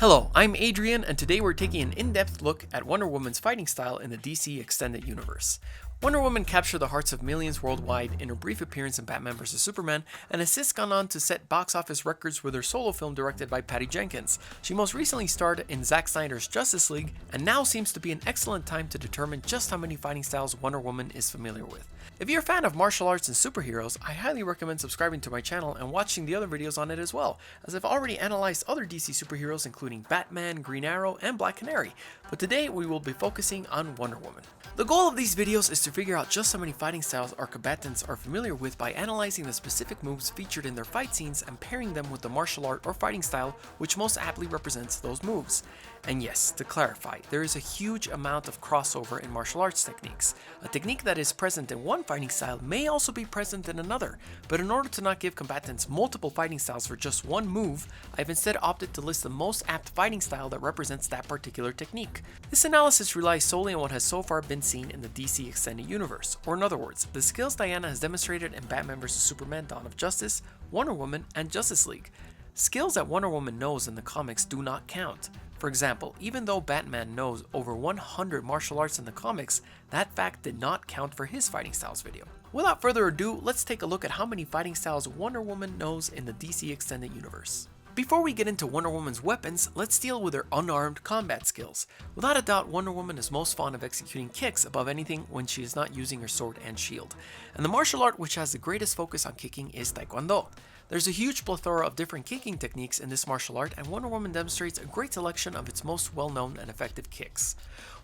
Hello, I'm Adrian, and today we're taking an in-depth look at Wonder Woman's fighting style in the DC Extended Universe. Wonder Woman captured the hearts of millions worldwide in her brief appearance in Batman vs Superman, and has since gone on to set box office records with her solo film directed by Patty Jenkins. She most recently starred in Zack Snyder's Justice League, and now seems to be an excellent time to determine just how many fighting styles Wonder Woman is familiar with. If you're a fan of martial arts and superheroes, I highly recommend subscribing to my channel and watching the other videos on it as well, as I've already analyzed other DC superheroes including Batman, Green Arrow, and Black Canary, but today we will be focusing on Wonder Woman. The goal of these videos is to figure out just how many fighting styles our combatants are familiar with by analyzing the specific moves featured in their fight scenes and pairing them with the martial art or fighting style which most aptly represents those moves. And yes, to clarify, there is a huge amount of crossover in martial arts techniques. A technique that is present in one fighting style may also be present in another, but in order to not give combatants multiple fighting styles for just one move, I've instead opted to list the most apt fighting style that represents that particular technique. This analysis relies solely on what has so far been seen in the DC Extended Universe, or in other words, the skills Diana has demonstrated in Batman vs Superman: Dawn of Justice, Wonder Woman, and Justice League. Skills that Wonder Woman knows in the comics do not count. For example, even though Batman knows over 100 martial arts in the comics, that fact did not count for his fighting styles video. Without further ado, let's take a look at how many fighting styles Wonder Woman knows in the DC Extended Universe. Before we get into Wonder Woman's weapons, let's deal with her unarmed combat skills. Without a doubt, Wonder Woman is most fond of executing kicks above anything when she is not using her sword and shield. And the martial art which has the greatest focus on kicking is Taekwondo. There's a huge plethora of different kicking techniques in this martial art, and Wonder Woman demonstrates a great selection of its most well-known and effective kicks.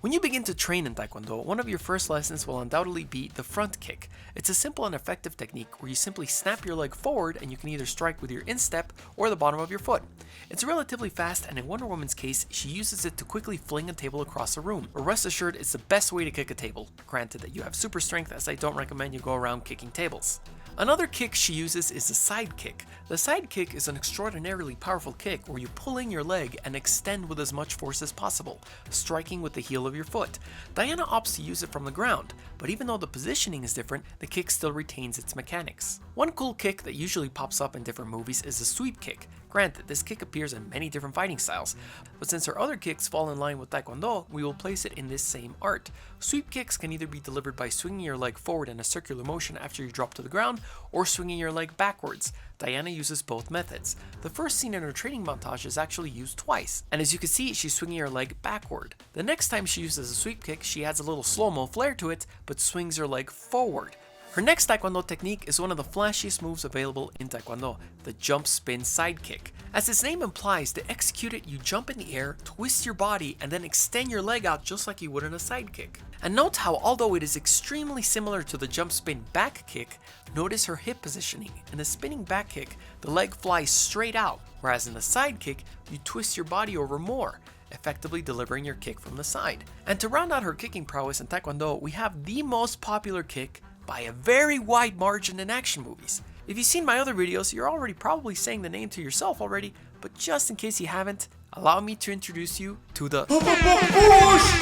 When you begin to train in Taekwondo, one of your first lessons will undoubtedly be the front kick. It's a simple and effective technique where you simply snap your leg forward and you can either strike with your instep or the bottom of your foot. It's relatively fast, and in Wonder Woman's case, she uses it to quickly fling a table across a room. But rest assured, it's the best way to kick a table, granted that you have super strength, as I don't recommend you go around kicking tables. Another kick she uses is the side kick. The side kick is an extraordinarily powerful kick where you pull in your leg and extend with as much force as possible, striking with the heel of your foot. Diana opts to use it from the ground, but even though the positioning is different, the kick still retains its mechanics. One cool kick that usually pops up in different movies is the sweep kick. Granted, this kick appears in many different fighting styles, but since her other kicks fall in line with Taekwondo, we will place it in this same art. Sweep kicks can either be delivered by swinging your leg forward in a circular motion after you drop to the ground, or swinging your leg backwards. Diana uses both methods. The first scene in her training montage is actually used twice, and as you can see, she's swinging her leg backward. The next time she uses a sweep kick, she adds a little slow-mo flair to it, but swings her leg forward. Her next Taekwondo technique is one of the flashiest moves available in Taekwondo, the jump spin side kick. As its name implies, to execute it, you jump in the air, twist your body, and then extend your leg out just like you would in a side kick. And note how, although it is extremely similar to the jump spin back kick, notice her hip positioning. In the spinning back kick, the leg flies straight out, whereas in the side kick, you twist your body over more, effectively delivering your kick from the side. And to round out her kicking prowess in Taekwondo, we have the most popular kick by a very wide margin in action movies. If you've seen my other videos, you're already probably saying the name to yourself already, but just in case you haven't, allow me to introduce you to the push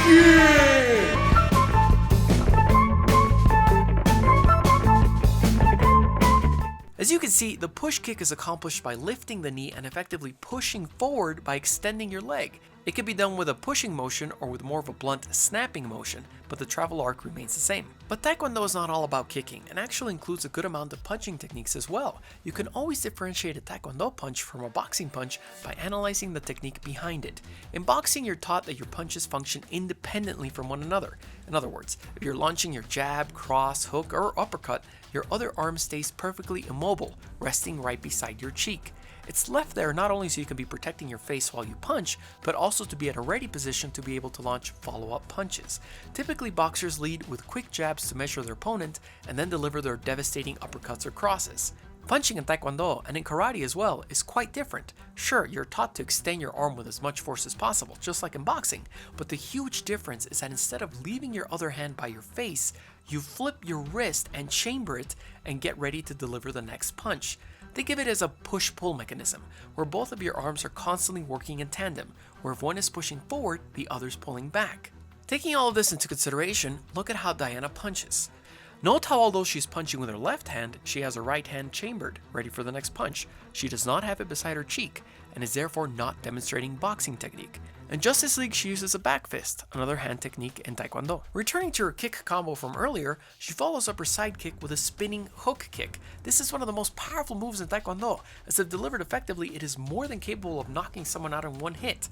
kick! As you can see, the push kick is accomplished by lifting the knee and effectively pushing forward by extending your leg. It can be done with a pushing motion or with more of a blunt snapping motion, but the travel arc remains the same. But Taekwondo is not all about kicking, and actually includes a good amount of punching techniques as well. You can always differentiate a Taekwondo punch from a boxing punch by analyzing the technique behind it. In boxing, you're taught that your punches function independently from one another. In other words, if you're launching your jab, cross, hook, or uppercut, your other arm stays perfectly immobile, resting right beside your cheek. It's left there not only so you can be protecting your face while you punch, but also to be at a ready position to be able to launch follow-up punches. Typically, boxers lead with quick jabs to measure their opponent and then deliver their devastating uppercuts or crosses. Punching in Taekwondo, and in karate as well, is quite different. Sure, you're taught to extend your arm with as much force as possible, just like in boxing, but the huge difference is that instead of leaving your other hand by your face, you flip your wrist and chamber it and get ready to deliver the next punch. Think of it as a push-pull mechanism, where both of your arms are constantly working in tandem, where if one is pushing forward, the other's pulling back. Taking all of this into consideration, look at how Diana punches. Note how although she's punching with her left hand, she has her right hand chambered, ready for the next punch. She does not have it beside her cheek, and is therefore not demonstrating boxing technique. In Justice League, she uses a back fist, another hand technique in Taekwondo. Returning to her kick combo from earlier, she follows up her side kick with a spinning hook kick. This is one of the most powerful moves in Taekwondo, as if delivered effectively, it is more than capable of knocking someone out in one hit.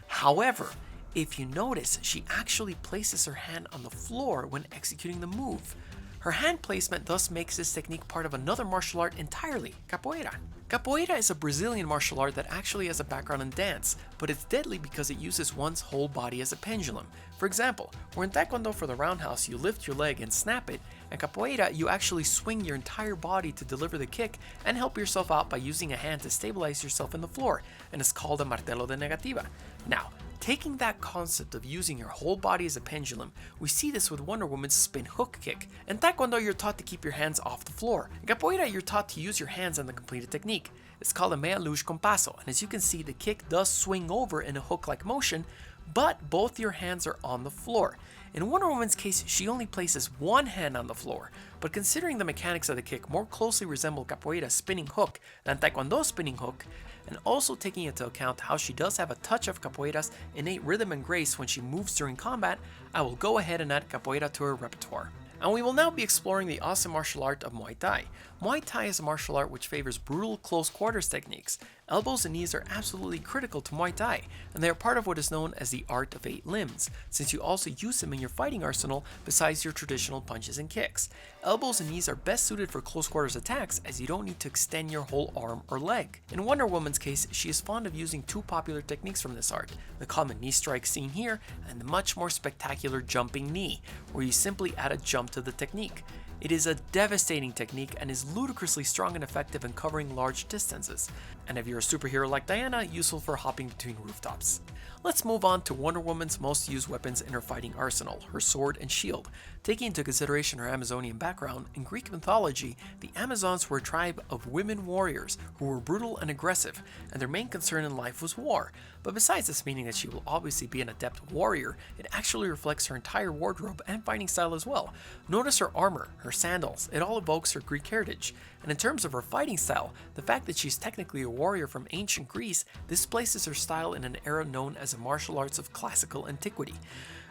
However, if you notice, she actually places her hand on the floor when executing the move. Her hand placement thus makes this technique part of another martial art entirely, Capoeira. Capoeira is a Brazilian martial art that actually has a background in dance, but it's deadly because it uses one's whole body as a pendulum. For example, where in Taekwondo for the roundhouse you lift your leg and snap it, and Capoeira you actually swing your entire body to deliver the kick and help yourself out by using a hand to stabilize yourself in the floor, and it's called a martelo de negativa. Now, taking that concept of using your whole body as a pendulum, we see this with Wonder Woman's spin hook kick. In Taekwondo, you're taught to keep your hands off the floor. In Capoeira, you're taught to use your hands on the completed technique. It's called a meia luz com passo, and as you can see, the kick does swing over in a hook-like motion, but both your hands are on the floor. In Wonder Woman's case, she only places one hand on the floor, but considering the mechanics of the kick more closely resemble Capoeira's spinning hook than Taekwondo's spinning hook, and also taking into account how she does have a touch of Capoeira's innate rhythm and grace when she moves during combat, I will go ahead and add Capoeira to her repertoire. And we will now be exploring the awesome martial art of Muay Thai. Muay Thai is a martial art which favors brutal close quarters techniques. Elbows and knees are absolutely critical to Muay Thai, and they are part of what is known as the art of 8 limbs, since you also use them in your fighting arsenal besides your traditional punches and kicks. Elbows and knees are best suited for close quarters attacks as you don't need to extend your whole arm or leg. In Wonder Woman's case, she is fond of using two popular techniques from this art, the common knee strike seen here, and the much more spectacular jumping knee, where you simply add a jump to the technique. It is a devastating technique and is ludicrously strong and effective in covering large distances, and if you're a superhero like Diana, useful for hopping between rooftops. Let's move on to Wonder Woman's most used weapons in her fighting arsenal, her sword and shield. Taking into consideration her Amazonian background, in Greek mythology, the Amazons were a tribe of women warriors who were brutal and aggressive, and their main concern in life was war. But besides this meaning that she will obviously be an adept warrior, it actually reflects her entire wardrobe and fighting style as well. Notice her armor, her sandals, it all evokes her Greek heritage. And in terms of her fighting style, the fact that she's technically a warrior from ancient Greece, this places her style in an era known as the martial arts of classical antiquity.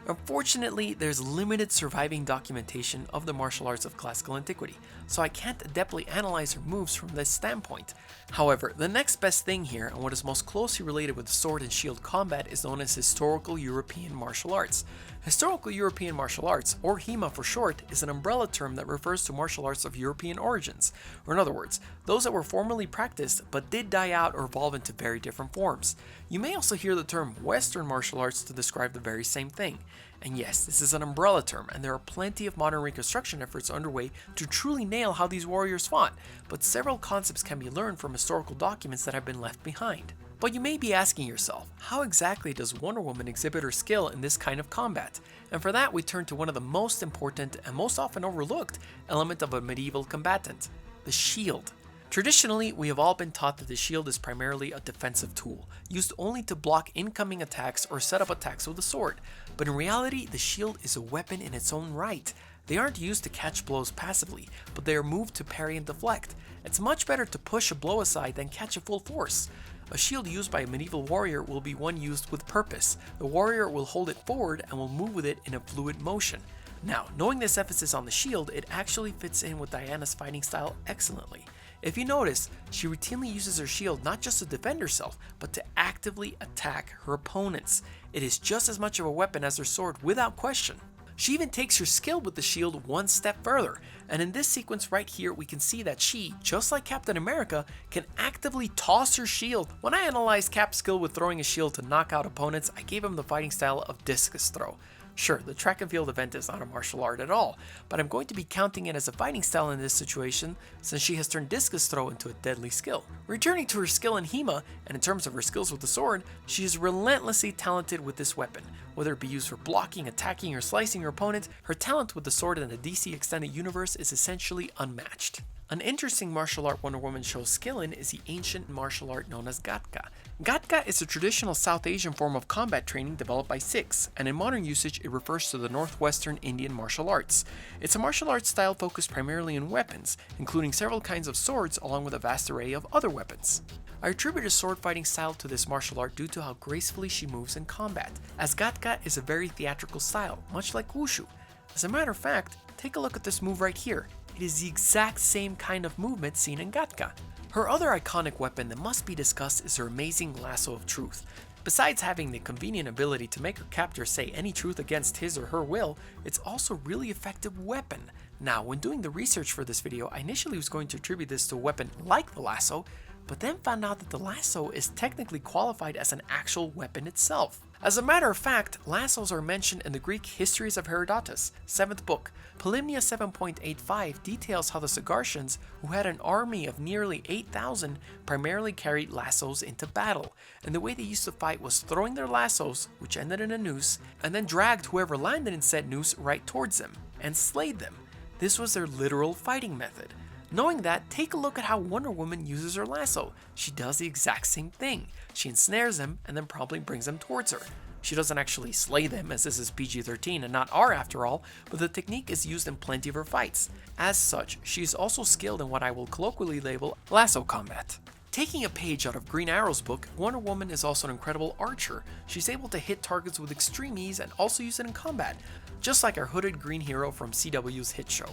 Unfortunately, there's limited surviving documentation of the martial arts of classical antiquity, so I can't adeptly analyze her moves from this standpoint. However, the next best thing here, and what is most closely related with sword and shield combat, is known as historical European martial arts. Historical European martial arts, or HEMA for short, is an umbrella term that refers to martial arts of European origins, or in other words, those that were formerly practiced but did die out or evolve into very different forms. You may also hear the term Western martial arts to describe the very same thing. And yes, this is an umbrella term, and there are plenty of modern reconstruction efforts underway to truly nail how these warriors fought, but several concepts can be learned from historical documents that have been left behind. But you may be asking yourself, how exactly does Wonder Woman exhibit her skill in this kind of combat? And for that, we turn to one of the most important and most often overlooked element of a medieval combatant, the shield. Traditionally, we have all been taught that the shield is primarily a defensive tool, used only to block incoming attacks or set up attacks with a sword. But in reality, the shield is a weapon in its own right. They aren't used to catch blows passively, but they are moved to parry and deflect. It's much better to push a blow aside than catch it full force. A shield used by a medieval warrior will be one used with purpose. The warrior will hold it forward and will move with it in a fluid motion. Now, knowing this emphasis on the shield, it actually fits in with Diana's fighting style excellently. If you notice, she routinely uses her shield not just to defend herself, but to actively attack her opponents. It is just as much of a weapon as her sword without question. She even takes her skill with the shield one step further, and in this sequence right here we can see that she, just like Captain America, can actively toss her shield. When I analyzed Cap's skill with throwing a shield to knock out opponents, I gave him the fighting style of discus throw. Sure, the track and field event is not a martial art at all, but I'm going to be counting it as a fighting style in this situation since she has turned discus throw into a deadly skill. Returning to her skill in HEMA, and in terms of her skills with the sword, she is relentlessly talented with this weapon. Whether it be used for blocking, attacking, or slicing her opponent, her talent with the sword in the DC Extended Universe is essentially unmatched. An interesting martial art Wonder Woman shows skill in is the ancient martial art known as Gatka. Gatka is a traditional South Asian form of combat training developed by Sikhs, and in modern usage it refers to the northwestern Indian martial arts. It's a martial arts style focused primarily on weapons, including several kinds of swords along with a vast array of other weapons. I attribute a sword fighting style to this martial art due to how gracefully she moves in combat, as Gatka is a very theatrical style, much like Wushu. As a matter of fact, take a look at this move right here. It is the exact same kind of movement seen in Gatka. Her other iconic weapon that must be discussed is her amazing Lasso of Truth. Besides having the convenient ability to make her captor say any truth against his or her will, it's also a really effective weapon. Now, when doing the research for this video, I initially was going to attribute this to a weapon like the lasso, but then found out that the lasso is technically qualified as an actual weapon itself. As a matter of fact, lassos are mentioned in the Greek Histories of Herodotus, 7th book. Polymnia 7.85 details how the Sagartians, who had an army of nearly 8,000, primarily carried lassos into battle, and the way they used to fight was throwing their lassos, which ended in a noose, and then dragged whoever landed in said noose right towards them, and slayed them. This was their literal fighting method. Knowing that, take a look at how Wonder Woman uses her lasso. She does the exact same thing. She ensnares them and then promptly brings them towards her. She doesn't actually slay them, as this is PG-13 and not R after all, but the technique is used in plenty of her fights. As such, she is also skilled in what I will colloquially label Lasso Combat. Taking a page out of Green Arrow's book, Wonder Woman is also an incredible archer. She's able to hit targets with extreme ease and also use it in combat, just like our hooded green hero from CW's hit show.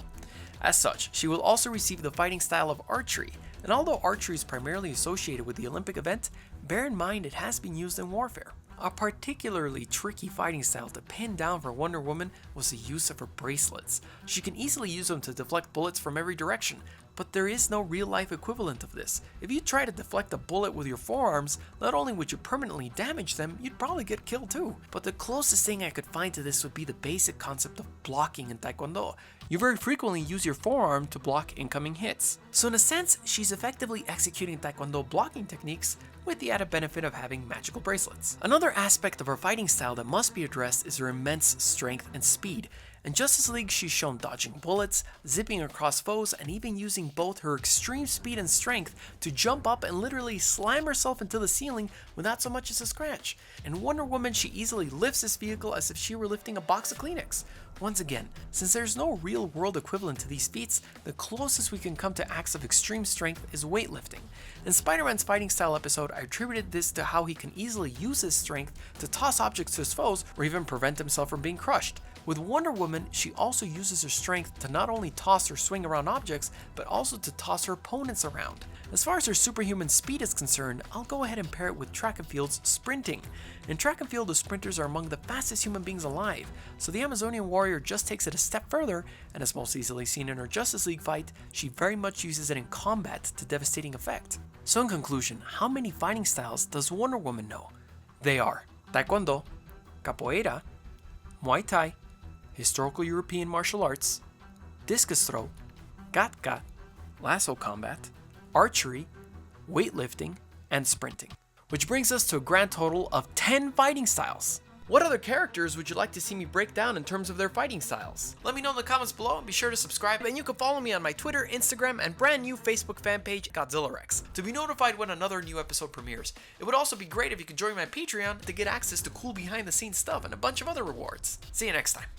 As such, she will also receive the fighting style of archery, and although archery is primarily associated with the Olympic event, bear in mind it has been used in warfare. A particularly tricky fighting style to pin down for Wonder Woman was the use of her bracelets. She can easily use them to deflect bullets from every direction, but there is no real-life equivalent of this. If you try to deflect a bullet with your forearms, not only would you permanently damage them, you'd probably get killed too. But the closest thing I could find to this would be the basic concept of blocking in Taekwondo. You very frequently use your forearm to block incoming hits. So in a sense, she's effectively executing Taekwondo blocking techniques with the added benefit of having magical bracelets. Another aspect of her fighting style that must be addressed is her immense strength and speed. In Justice League, she's shown dodging bullets, zipping across foes, and even using both her extreme speed and strength to jump up and literally slam herself into the ceiling without so much as a scratch. In Wonder Woman, she easily lifts this vehicle as if she were lifting a box of Kleenex. Once again, since there's no real-world equivalent to these feats, the closest we can come to acts of extreme strength is weightlifting. In Spider-Man's fighting style episode, I attributed this to how he can easily use his strength to toss objects to his foes or even prevent himself from being crushed. With Wonder Woman, she also uses her strength to not only toss or swing around objects, but also to toss her opponents around. As far as her superhuman speed is concerned, I'll go ahead and pair it with track and field's sprinting. In track and field, the sprinters are among the fastest human beings alive, so the Amazonian warrior just takes it a step further, and as most easily seen in her Justice League fight, she very much uses it in combat to devastating effect. So in conclusion, how many fighting styles does Wonder Woman know? They are Taekwondo, Capoeira, Muay Thai, Historical European Martial Arts, Discus Throw, Gatka, Lasso Combat, Archery, Weightlifting, and Sprinting. Which brings us to a grand total of 10 fighting styles. What other characters would you like to see me break down in terms of their fighting styles? Let me know in the comments below and be sure to subscribe, and you can follow me on my Twitter, Instagram, and brand new Facebook fan page, Godzillarex, to be notified when another new episode premieres. It would also be great if you could join my Patreon to get access to cool behind the scenes stuff and a bunch of other rewards. See you next time.